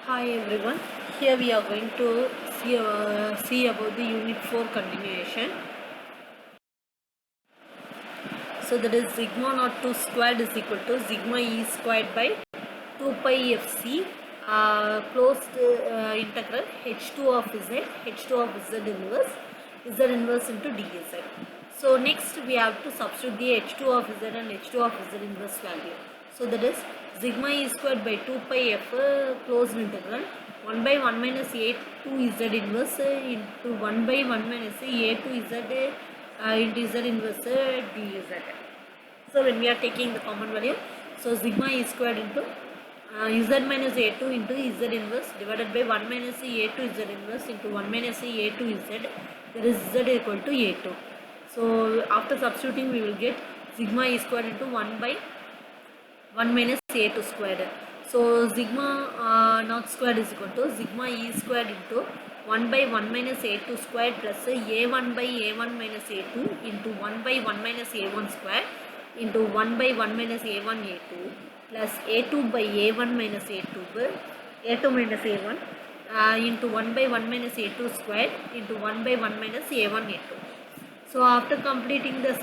Hi everyone, here we are going to see about the unit 4 continuation. So that is sigma naught 2 squared is equal to sigma e squared by 2 pi fc closed integral h2 of z, h2 of z inverse into dz. So next we have to substitute the h2 of z and h2 of z inverse value. So that is sigma e squared by 2 pi f closed integral 1 by 1 minus a to z inverse into 1 by 1 minus a to z into z inverse dz. So when we are taking the common value, so sigma e squared into z minus a2 into z inverse divided by 1 minus a2 z inverse into 1 minus a2 z, there is z equal to a2. So after substituting we will get sigma e squared into 1 by 1 minus a2 squared. So sigma naught squared is equal to sigma e squared into 1 by 1 minus a2 squared plus a1 by a1 minus a2 into 1 by 1 minus a1 squared into 1 by 1 minus a1 a2 plus a2 by a1 minus a2 minus a1 into 1 by 1 minus a2 squared into 1 by 1 minus a1 a2. So after completing the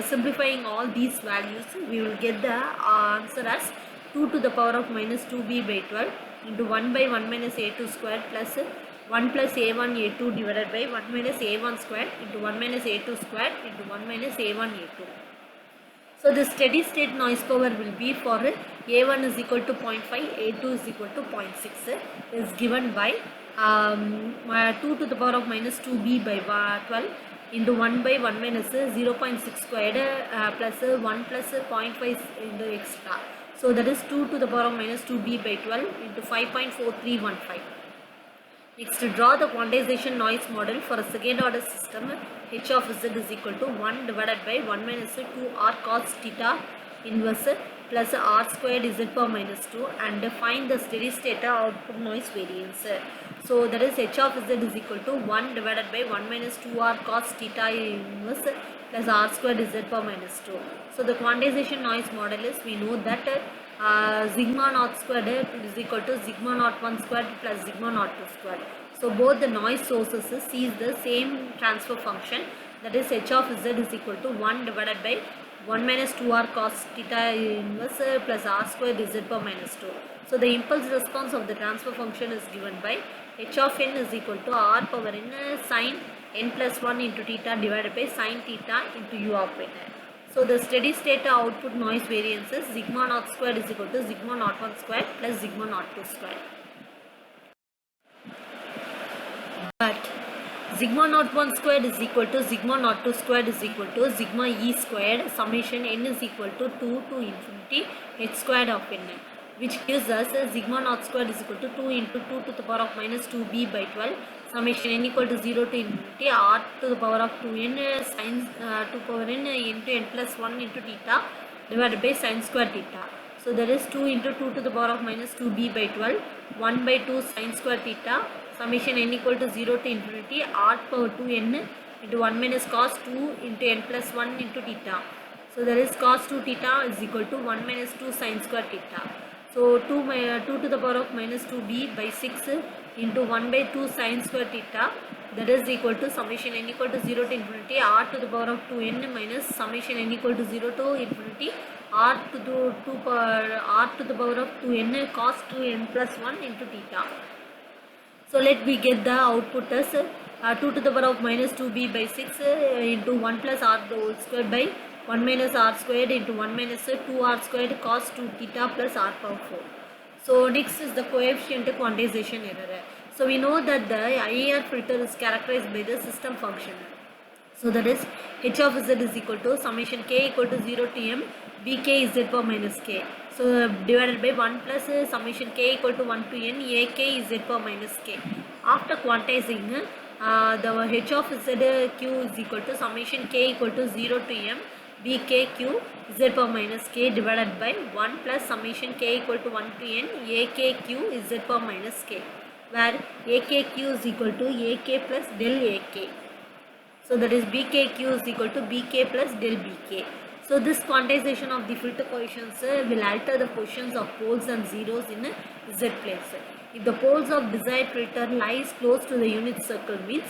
simplifying all these values, we will get the answer as 2 to the power of minus 2b by 12 into 1 by 1 minus a2 squared plus 1 plus a1 a2 divided by 1 minus a1 squared into 1 minus a2 squared into 1 minus a1 a2. So the steady state noise power will be for a1 is equal to 0.5, a2 is equal to 0.6 is given by 2 to the power of minus 2b by 12 into 1 by 1 minus 0.6 squared plus 1 plus 0.5 in the extra. So that is 2 to the power of minus 2b by 12 into 5.4315. Next, to draw the quantization noise model for a second order system, h of z is equal to 1 divided by 1 minus 2r cos theta inverse plus r squared z power minus 2 and find the steady state output noise variance. So that is h of z is equal to 1 divided by 1 minus 2r cos theta inverse plus r squared z power minus 2. So the quantization noise model is, we know that sigma naught squared is equal to sigma naught 1 squared plus sigma naught 2 squared. So both the noise sources sees the same transfer function, that is h of z is equal to 1 divided by 1 minus 2r cos theta inverse plus r squared z power minus 2. So the impulse response of the transfer function is given by h of n is equal to r power n sin n plus 1 into theta divided by sin theta into u of n. So the steady state output noise variance is sigma naught squared is equal to sigma naught 1 squared plus sigma naught 2 squared. But sigma naught 1 squared is equal to sigma naught 2 squared is equal to sigma e squared summation n is equal to 2 to infinity h squared of n, which gives us sigma naught squared is equal to 2 into 2 to the power of minus 2b by 12 summation n equal to 0 to infinity r to the power of 2n sin 2 power n into n plus 1 into theta divided by sin square theta. So there is 2 into 2 to the power of minus 2b by 12 1 by 2 sin square theta summation n equal to 0 to infinity r power 2n into 1 minus cos 2 into n plus 1 into theta. So there is cos 2 theta is equal to 1 minus 2 sin square theta. So 2 to the power of minus 2b by 6 into 1 by 2 sin square theta, that is equal to summation n equal to 0 to infinity r to the power of 2n minus summation n equal to 0 to infinity r to the power of 2n cos 2n plus 1 into theta. So let me get the output as 2 to the power of minus 2b by 6 into 1 plus r whole squared by 1 minus r squared into 1 minus 2r squared cos 2 theta plus r power 4. So next is the coefficient quantization error. So we know that the IAR filter is characterized by the system function. So that is h of z is equal to summation k equal to 0 to m bk z power minus k. So divided by 1 plus summation k equal to 1 to n ak z power minus k. After quantizing the h of z q is equal to summation k equal to 0 to m bkq z power minus k divided by 1 plus summation k equal to 1 to n akq z power minus k, where akq is equal to ak plus del ak. So that is bkq is equal to bk plus del bk. So this quantization of the filter coefficients will alter the positions of poles and zeros in z place. If the poles of desired filter lies close to the unit circle means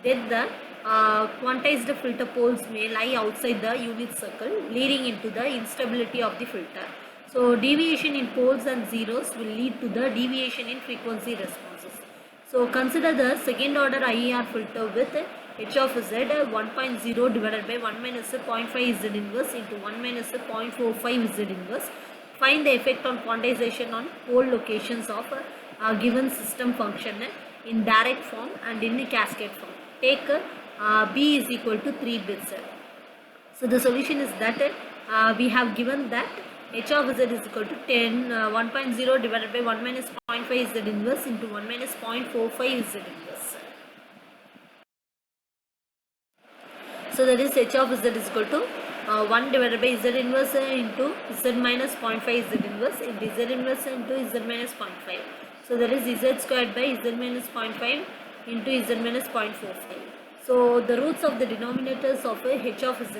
then the quantized filter poles may lie outside the unit circle, leading into the instability of the filter. So deviation in poles and zeros will lead to the deviation in frequency responses. So consider the second order IER filter with h of z 1.0 divided by 1 minus 0.5 z inverse into 1 minus 0.45 z inverse. Find the effect on quantization on pole locations of a given system function in direct form and in cascade form. Take b is equal to 3 bits. So the solution is that we have given that h of z is equal to 1.0 divided by 1 minus 0.5 z inverse into 1 minus 0.45 z inverse. So that is h of z is equal to 1 divided by z inverse into z minus 0.5 z inverse into z inverse into z minus 0.5. So that is z squared by z minus 0.5 into z minus 0.45. So the roots of the denominators of h of z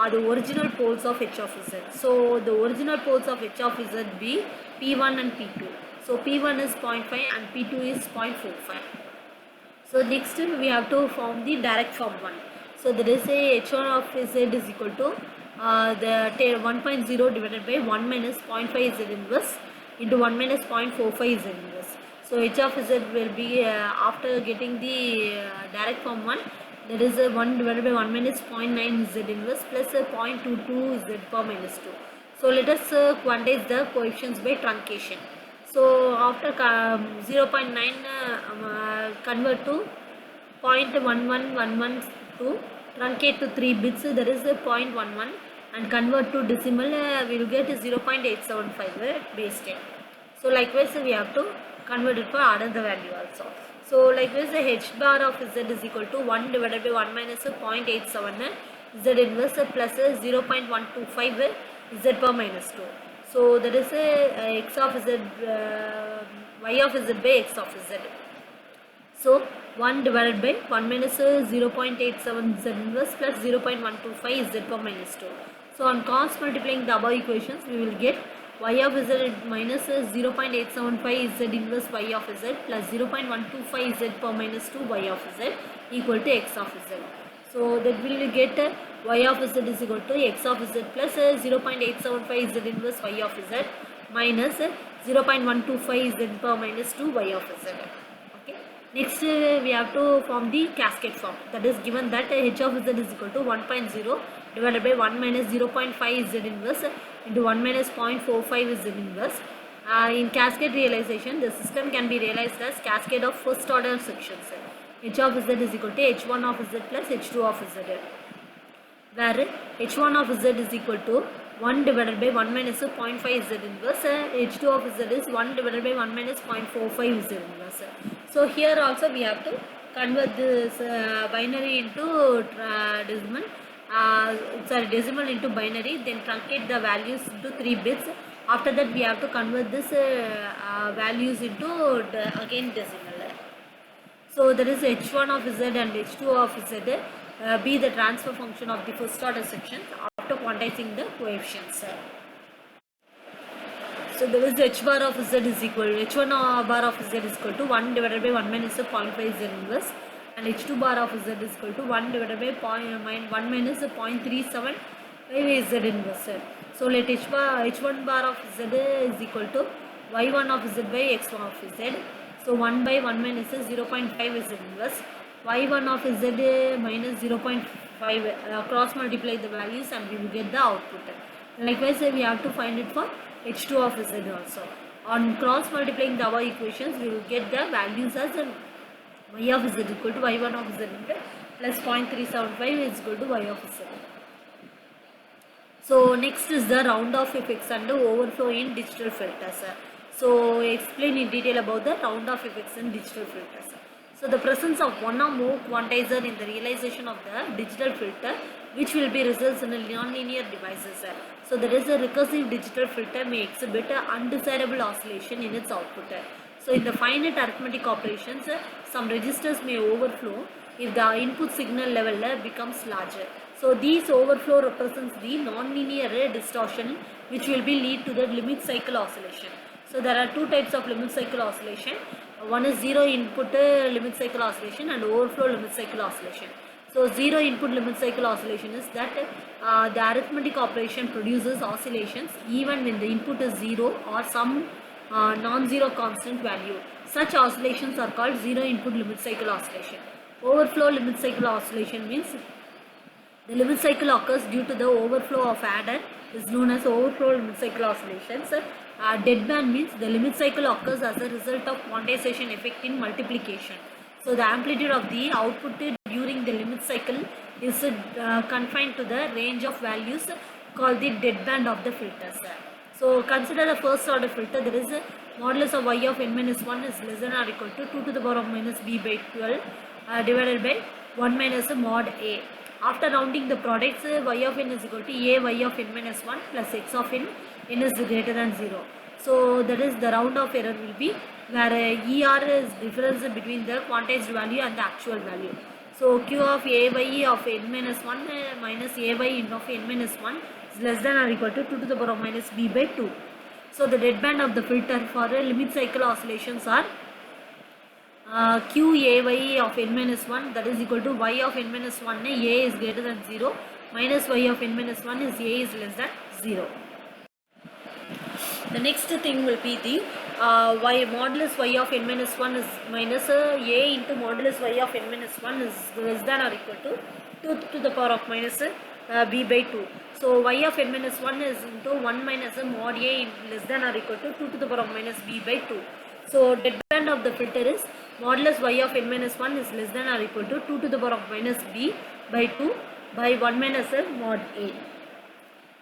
are the original poles of h of z. So the original poles of h of z be p1 and p2. So p1 is 0.5 and p2 is 0.45. So next we have to form the direct form one. So there is a h1 of z is equal to the 1.0 divided by 1 minus 0.5 z inverse into 1 minus 0.45 z inverse. So h of z will be after getting the direct form 1, that is 1 divided by 1 minus 0.9 z inverse plus 0.22 z power minus 2. So let us quantize the coefficients by truncation. So after 0.9 convert to 0.1111 to truncate to 3 bits, there is a 0.11, and convert to decimal we will get 0.875 base 10. So likewise we have to convert it for another value also. So likewise the h bar of z is equal to 1 divided by 1 minus 0.87 z inverse plus 0.125 z power minus 2. So there is a x of z, y of z by x of z. So 1 divided by 1 minus 0.87 z inverse plus 0.125 z power minus 2. So on cross multiplying the above equations we will get y of z minus 0.875 z inverse y of z plus 0.125 z power minus 2 y of z equal to x of z. So that will get y of z is equal to x of z plus 0.875 z inverse y of z minus 0.125 z power minus 2 y of z. Okay. Next we have to form the cascade form. That is given that h of z is equal to 1.0 divided by 1 minus 0.5 z inverse into 1 minus 0.45 z inverse. In cascade realization, the system can be realized as cascade of first order sections. H of z is equal to h1 of z plus h2 of z, where h1 of z is equal to 1 divided by 1 minus 0.5 z inverse, h2 of z is 1 divided by 1 minus 0.45 z inverse. So here also we have to convert this binary into decimal. Decimal into binary, then truncate the values into 3 bits. After that we have to convert this values into again decimal. So there is h1 of z and h2 of z be the transfer function of the first order sections after quantizing the coefficients. So there is h bar of z is equal to h1 bar of z is equal to 1 divided by 1 minus 0.5 z inverse, and h2 bar of z is equal to 1 divided by 1 minus 0.37 z inverse. So let h1 bar of z is equal to y1 of z by x1 of z. So 1 by 1 minus 0.5 z inverse, y1 of z minus 0.5, cross multiply the values and we will get the output. Likewise we have to find it for h2 of z also. On cross multiplying the above equations we will get the values as y of z equal to y1 of z plus 0.375 is equal to y of z. So next is the round off effects and the overflow in digital filters. So explain in detail about the round off effects in digital filters. So the presence of one or more quantizer in the realization of the digital filter, which will be results in a non-linear devices. So there is a recursive digital filter may exhibit undesirable oscillation in its output. So in the finite arithmetic operations, some registers may overflow if the input signal level becomes larger. So these overflow represents the non-linear distortion which will be lead to the limit cycle oscillation. So there are two types of limit cycle oscillation. One is zero input limit cycle oscillation and overflow limit cycle oscillation. So zero input limit cycle oscillation is that the arithmetic operation produces oscillations even when the input is zero or some non-zero constant value. Such oscillations are called zero input limit cycle oscillation. Overflow limit cycle oscillation means the limit cycle occurs due to the overflow of adder is known as overflow limit cycle oscillations. Deadband means the limit cycle occurs as a result of quantization effect in multiplication. So the amplitude of the output during the limit cycle is confined to the range of values called the deadband of the filters. So consider the first order filter. There is a modulus of y of n minus 1 is less than or equal to 2 to the power of minus b by 12 divided by 1 minus mod a. After rounding the products, y of n is equal to a y of n minus 1 plus x of n is greater than 0. So that is the round of error will be where ER is difference between the quantized value and the actual value. So q of a y of n minus 1 minus a y of n minus 1 is less than or equal to 2 to the power of minus b by 2. So the deadband of the filter for limit cycle oscillations are q a y of n minus 1, that is equal to y of n minus 1 a is greater than 0 minus y of n minus 1 is a is less than 0. The next thing will be the y modulus y of n minus 1 is minus a into modulus y of n minus 1 is less than or equal to 2 to the power of minus b by 2. So y of n minus 1 is into 1 minus mod a less than or equal to 2 to the power of minus b by 2. So deadband of the filter is modulus y of n minus 1 is less than or equal to 2 to the power of minus b by 2 by 1 minus mod a.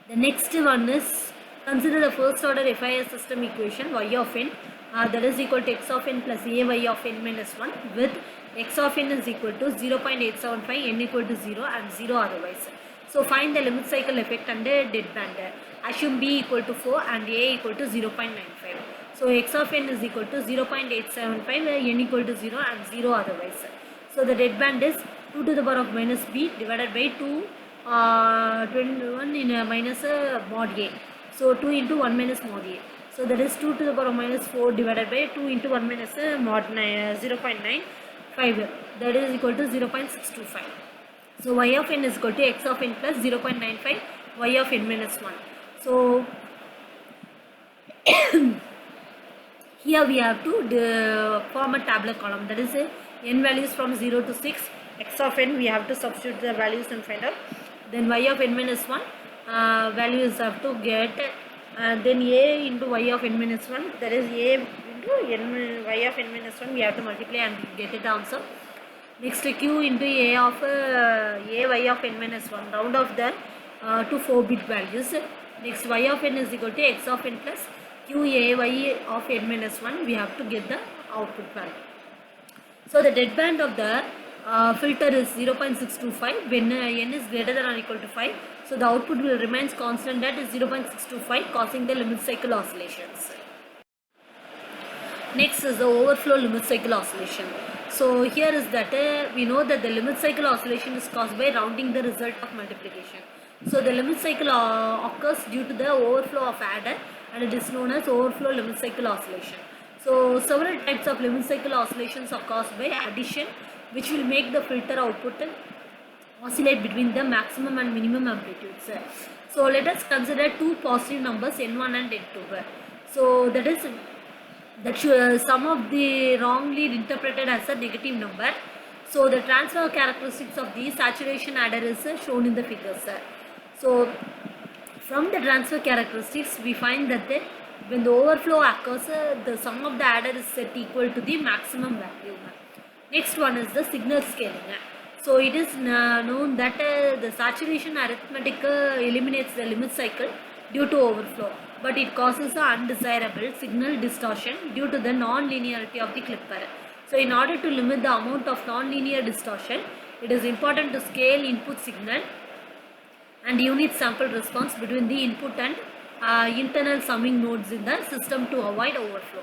The next one is, consider the first order FIS system equation y of n that is equal to x of n plus a y of n minus 1 with x of n is equal to 0.875, n equal to 0 and 0 otherwise. So find the limit cycle effect under deadband. Assume b equal to 4 and a equal to 0.95. So x of n is equal to 0.875, n equal to 0 and 0 otherwise. So the deadband is 2 to the power of minus b divided by 2 21 in minus mod a. So 2 into 1 minus mod a. So that is 2 to the power of minus 4 divided by 2 into 1 minus mod 0.95. That is equal to 0.625. So y of n is equal to x of n plus 0.95 y of n minus 1. So here we have to form a tabular column, that is n values from 0 to 6, x of n we have to substitute the values and find out. Then y of n minus 1 values have to get, then a into y of n minus 1, that is a into n y of n minus 1 we have to multiply and get it answer. Next q into a of a y of n minus 1, round off the to 4-bit values. Next y of n is equal to x of n plus q a y of n minus 1, we have to get the output value. So the deadband of the filter is 0.625 when n is greater than or equal to 5. So the output will remains constant at 0.625, causing the limit cycle oscillations. Next is the overflow limit cycle oscillation. So here is that we know that the limit cycle oscillation is caused by rounding the result of multiplication. So the limit cycle occurs due to the overflow of adder and it is known as overflow limit cycle oscillation. So several types of limit cycle oscillations are caused by addition, which will make the filter output oscillate between the maximum and minimum amplitudes. So let us consider two positive numbers n1 and n2. So that is sum of the wrongly interpreted as a negative number. So the transfer characteristics of the saturation adder is shown in the figures. So from the transfer characteristics we find that when the overflow occurs, the sum of the adder is set equal to the maximum value. Next one is the signal scaling. So it is known that the saturation arithmetic eliminates the limit cycle due to overflow, but it causes an undesirable signal distortion due to the non-linearity of the clipper. So in order to limit the amount of non-linear distortion, it is important to scale input signal and unit sample response between the input and internal summing nodes in the system to avoid overflow.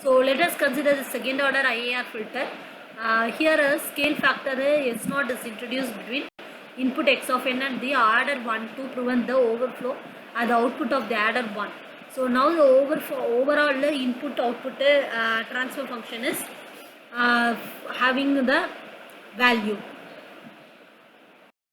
So let us consider the second order IAR filter. Here a scale factor S0 is introduced between input x of n and the adder 1 to prevent the overflow at the output of the adder 1. So now the overall input output transfer function is having the value.